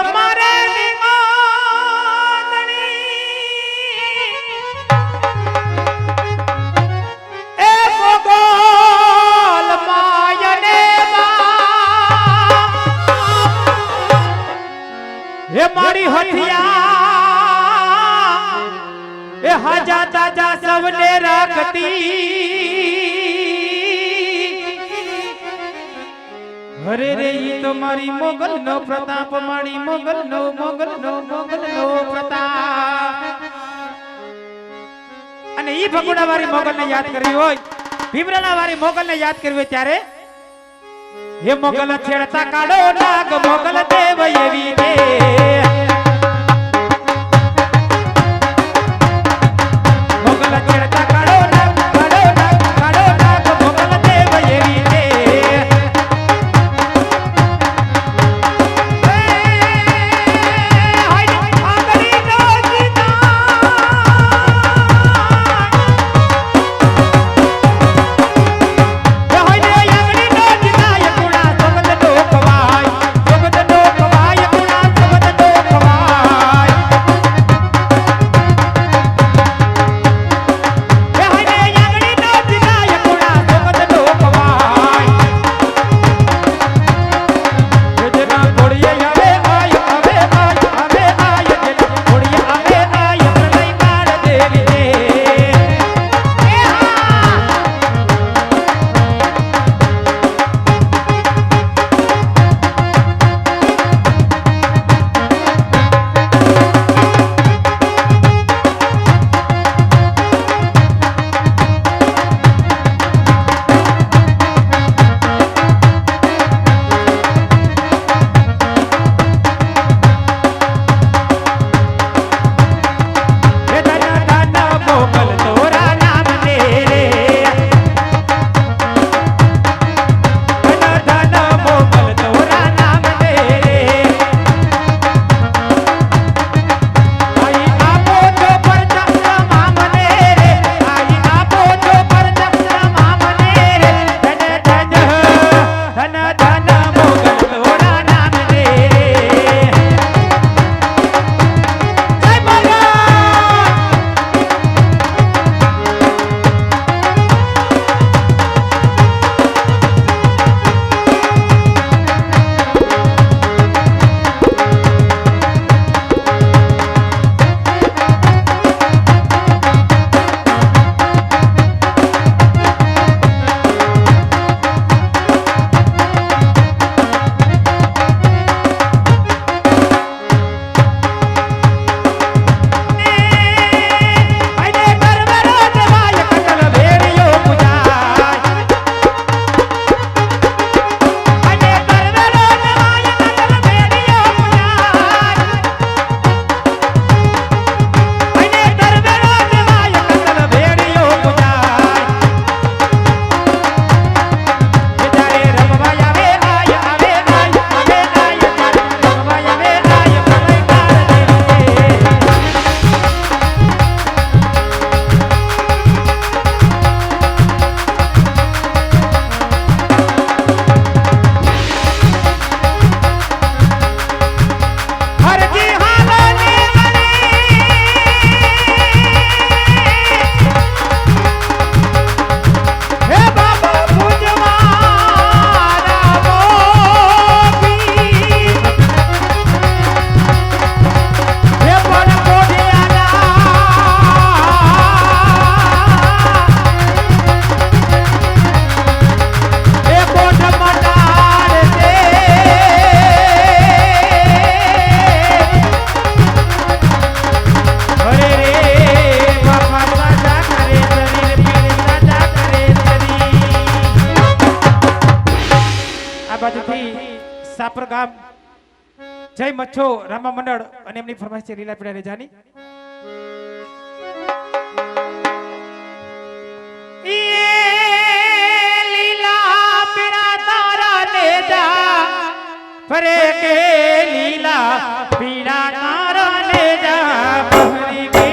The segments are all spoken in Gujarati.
મારે એ મોગલ માયને હે મારી હથિયા એ હાજા તાજા સવને રાખતી અરે રે ઈ તો મારી મોગલ નો પ્રતાપ મારી મોગલ નો પ્રતાપ અને ઈ ભગુડા વાળી મોગલ ને યાદ કરવી હોય ભીમરાણા વાળી મોગલ ને યાદ કરવી હોય ત્યારે હે મોગલ છેડતા કાઢો નાગ મોગલ દેવ એવી દે મોગલ છેડતા કાઢો નાગ મોગલ દેવ એવી દે સાપર ગામ જય મચ્છો રામા મંડળ અને એમની ફરમાઈશ છે લીલા પીડા રેજાની લીલા પીડા તારા રેજા ફરે કે લીલા પીડા તારા રેજા ફરી કે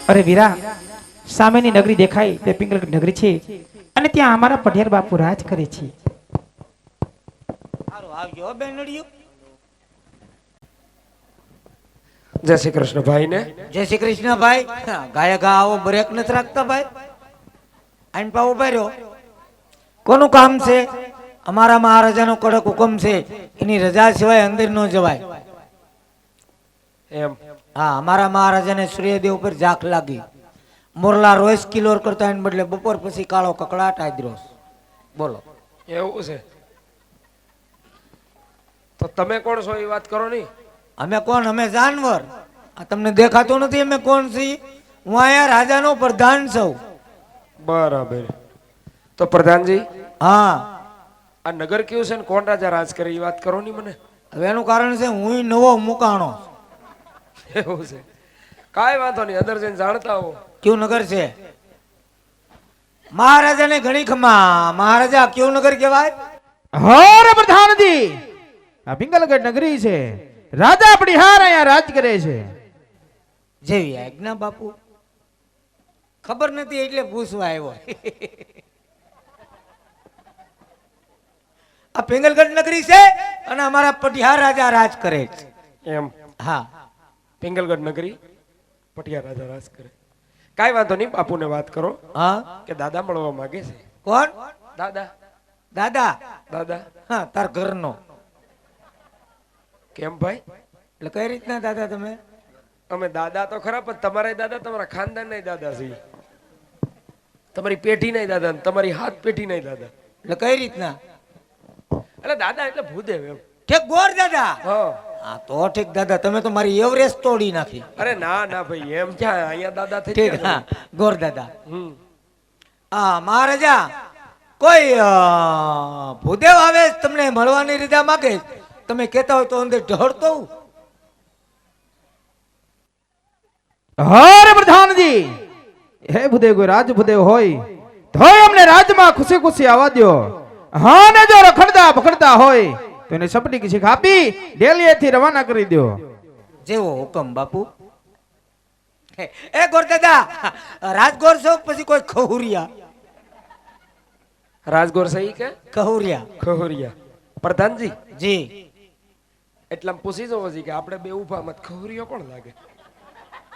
અરે વીરા, સામેની નગરી દેખાય તે પિંગલગઢ નગરી છે અને ત્યાં અમારા પઢિયાર બાપુ રાજ કરે છે. સારું આવજો બેનડિયું. જય શ્રી કૃષ્ણ ભાઈ ને. જય શ્રી કૃષ્ણ ભાઈ. ગાય ગા આવો બ્રેક નથી રાખતા ભાઈ. આઈન પાવ ઉભા રહ્યો. કોનું કામ છે? અમારા મહારાજાનો કડક હુકમ છે, એની રજા સિવાય અંદર ન જવાય. એમ હા, અમારા મહારાજાને સૂર્યદેવ ઉપર ઝાંખ લાગી. મોરલા રોજ કિલોર કરતા એને બદલે બપોર પછી કાળો કકડાટ આદરોસ. બોલો. એવું છે તો તમે કોણ છો એ વાત કરો ની. અમે કોણ? અમે જાનવર. આ તમને દેખાતું નથી અમે કોણ છીએ? હું અહીંયા રાજાનો પ્રધાન છું. બરાબર. તો પ્રધાનજી, હા, આ નગર કેવું છે ને કોણ રાજા રાજ કરે એ વાત કરો ની મને. હવે એનું કારણ છે હું નવો મુકાણો. એવું છે, કાંઈ વાંધો નહીં, અંદર જઈને જાણતા હો. કયું નગર છે? મહારાજાને ઘણી ખમા. મહારાજા કયું નગર કહેવાય? હર પ્રધાનજી, આ પિંગલગઢ નગરી છે. રાજા પઢિયાર અહીંયા રાજ કરે છે. જેવી આજ્ઞા બાપુ. ખબર નથી એટલે પૂછવા આવ્યો. આ પિંગલગઢ નગરી છે અને અમારા પઢિયાર રાજા રાજ કરે છે. એમ હા, પિંગલગઢ નગરી પટિયા રાજા રાજ કરે. કાંઈ વાંધો નહીં, બાપુને વાત કરો હા. કે દાદા મળવા માંગે છે. કોણ? દાદા. દાદા? દાદા હા, તાર ઘરનો. કેમ ભાઈ? એટલે કઈ રીતના દાદા તમે? અમે દાદા તો ખરા, પણ તમારા દાદા તમારા ખાનદાન ના દાદા છે. તમારી પેઢી ના દાદા ને તમારી હાથ પેઢી ના દાદા. એટલે કઈ રીતના? એટલે દાદા એટલે ભૂદેવ એમ. ઠીક, ગોર દાદા. હા. હા તો ઠીક દાદા, તમે તો મારી એવરેસ્ટ તોડી નાખી. અરે ના ના ભાઈ, એમ ક્યાં, અહીંયા દાદા થઈ ઠીક, ગયા. હા, ગોર દાદા. હમ. હા મહારાજા, કોઈ ભૂદેવ આવે તમને મળવાની રજા માગે, તમે કહેતા હોય તો અંદર ઢળતો હું. હર પ્રધાનજી, હે ભૂદેવ કોઈ રાજ ભૂદેવ હોય તોય અમને રાજમાં ખુશી ખુશી આવવા દ્યો. હા, ને જો રખડતા પકડતા હોય તો એને સપટી શીખ આપી ડેલીએથી રવાના કરી દો. જેવો હુકમ બાપુ. એ ગોર દાદા, રાજગોર છો પછી કોઈ ખહુરિયા? રાજગોર સહી કે ખહુરિયા? ખોહરિયા. પ્રધાનજી જી. એટલામાં પૂછી જવો છે કે આપણે બે ઉભા મત ખોહરિયો કોણ લાગે?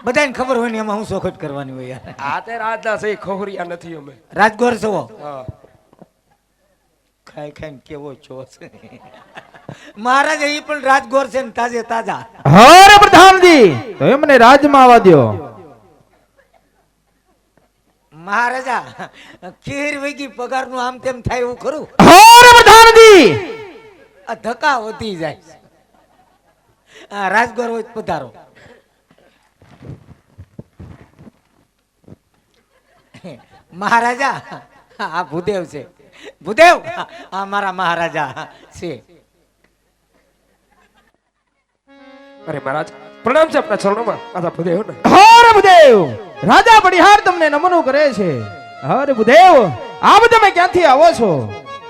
બધાને ખબર હોય ને એમાં હું સોખટ કરવાની હોય યાર. આ તે રાજના સહી ખોહરિયા નથી અમે. રાજગોર છો? હા. ખાઈ ખાઈને કેવો છો? મહારાજ એ પણ રાજગોર છે ને તાજે તાજા. હર પ્રધાનજી, તો એમને રાજમાં આવવા દ્યો. મહારાજા, ખીર વગી પગાર નું આમ તેમ થાય એવું ખરું? હર પ્રધાનજી, આ ધક્કા વધી જાય. આ રાજગોર હોય તો પધારો. મહારાજા, આ ભૂદેવ છે. ભૂદેવ, આ મારા મહારાજા છે. અરે મહારાજ, પ્રણામ છે આપના ચરણોમાં. માતા ભૂદેવ ને. હર ભૂદેવ, રાજા પઢિયાર તમને નમન કરે છે. હર ભૂદેવ, આપ તમે ક્યાંથી આવો છો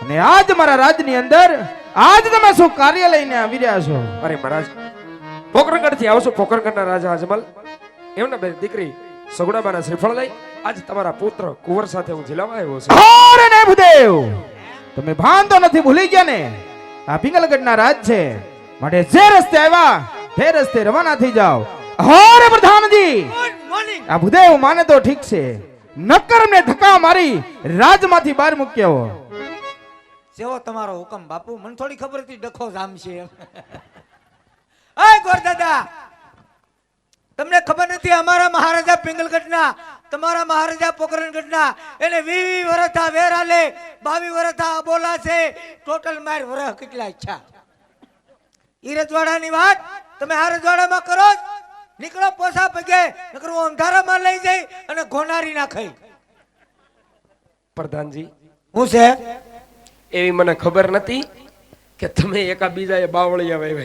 અને આજ મારા રાજની અંદર આજ તમે શું કાર્ય લઈને આવી રહ્યા છો? અરે મહારાજ, પોકરણગઢ થી આવો છો. પોકરણગઢના રાજા અજમલ એમના બે દીકરી સગુણાબાના શ્રીફળ લઈ આજ તમારા પુત્ર કુંવર સાથે હું જિલ્લામાં આવ્યો છું. હર ને ભૂદેવ, તમે ભાન તો નથી ભૂલી ગયા ને? આ પિંગલગઢના રાજ છે, માટે જે રસ્તે આવ્યા તે રસ્તે રવાના થઈ જાઓ. હર પ્રધાનજી, આ ભૂદેવ માને તો ઠીક છે, નક્કર ને ધક્કા મારી રાજમાંથી બહાર મૂક્યો. સેવો તમારો હુકમ બાપુ. મને થોડી ખબર હતી ડખો જામ છે એમ. અય ગોર દાદા, તમને ખબર નથી અમારા મહારાજા પિંગલગઢના, તમારા મહારાજા પોકરણગઢના, એને 20 વર્ષ વેરા લે, 22 વર્ષ બોલા છે, ટોટલ માર વર્ષ કેટલા ઈચ્છા. ઈ રજવાડાની વાત તમે આ રજવાડામાં કરો જ? નીકળો પોસા પગે, નકર હું અંધારામાં લઈ જઈ અને ઘોનારી નાખી. પ્રધાનજી, હું છે એવી મને ખબર નથી કે તમે એકા બીજા બાવળિયા વાવ્યા.